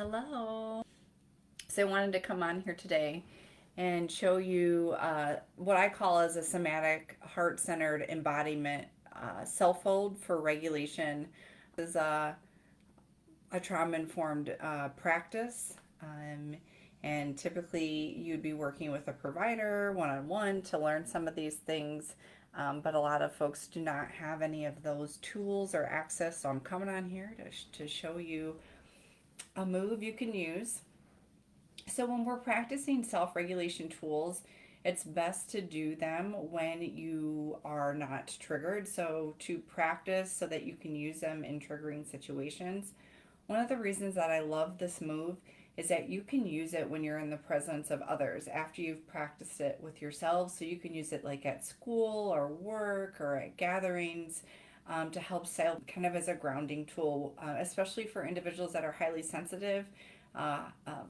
Hello. So I wanted to come on here today and show you what I call as a somatic heart-centered embodiment self-hold for regulation. This is a trauma-informed practice. And typically you'd be working with a provider one-on-one to learn some of these things. But a lot of folks do not have any of those tools or access. So I'm coming on here to show you a move you can use. So when we're practicing self-regulation tools, it's best to do them when you are not triggered. So to practice so that you can use them in triggering situations. One of the reasons that I love this move is that you can use it when you're in the presence of others after you've practiced it with yourself. So you can use it like at school or work or at gatherings to help sail kind of as a grounding tool, especially for individuals that are highly sensitive,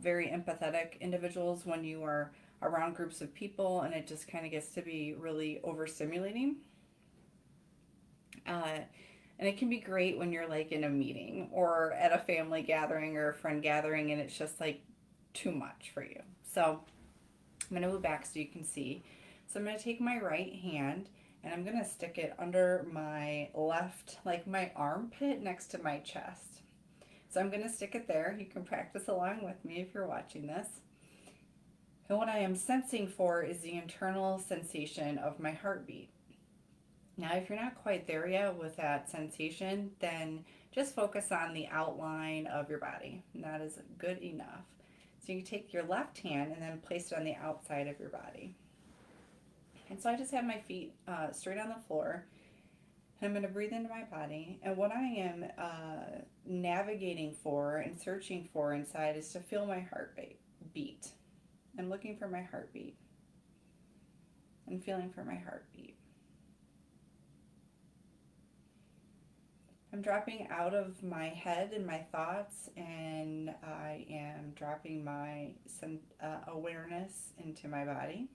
very empathetic individuals when you are around groups of people and it just kind of gets to be really overstimulating. Uh, and it can be great when you're like in a meeting or at a family gathering or a friend gathering and it's just like too much for you. So I'm going to move back so you can see. So I'm going to take my right hand and I'm going to stick it under my left, like my armpit next to my chest. So I'm going to stick it there. You can practice along with me if you're watching this. And what I am sensing for is the internal sensation of my heartbeat. Now, if you're not quite there yet with that sensation, then just focus on the outline of your body. And that is good enough. So you take your left hand and then place it on the outside of your body. And so I just have my feet straight on the floor. And I'm going to breathe into my body. And what I am navigating for and searching for inside is to feel my heartbeat. I'm looking for my heartbeat. I'm feeling for my heartbeat. I'm dropping out of my head and my thoughts, and I am dropping my awareness into my body.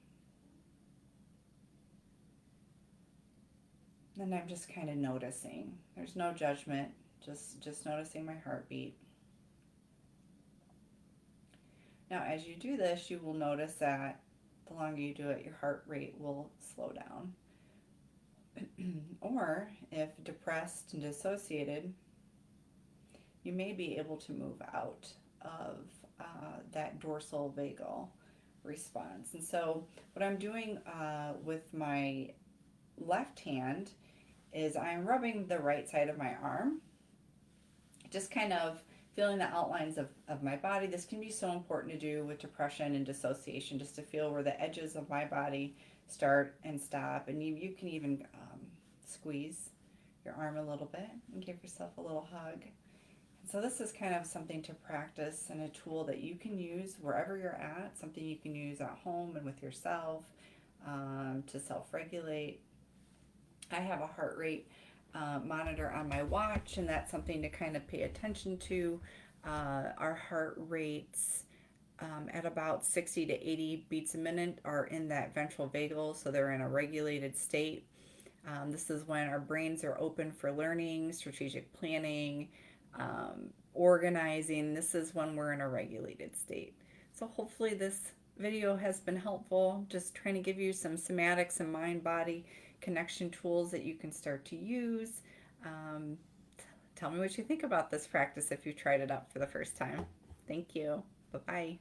And I'm just kind of noticing. There's no judgment, just noticing my heartbeat. Now, as you do this, you will notice that the longer you do it, your heart rate will slow down. Or if depressed and dissociated, you may be able to move out of that dorsal vagal response. And so what I'm doing with my left hand is I'm rubbing the right side of my arm, just kind of feeling the outlines of my body. This can be so important to do with depression and dissociation, just to feel where the edges of my body start and stop. And you can even squeeze your arm a little bit and give yourself a little hug. And so this is kind of something to practice and a tool that you can use wherever you're at, something you can use at home and with yourself to self-regulate. I have a heart rate monitor on my watch, and that's something to kind of pay attention to. Our heart rates at about 60 to 80 beats a minute are in that ventral vagal, so they're in a regulated state. This is when our brains are open for learning, strategic planning, organizing. This is when we're in a regulated state. So hopefully this video has been helpful, just trying to give you some somatics and mind-body connection tools that you can start to use. Um, Tell me what you think about this practice if you tried it out for the first time. Thank you. Bye-bye.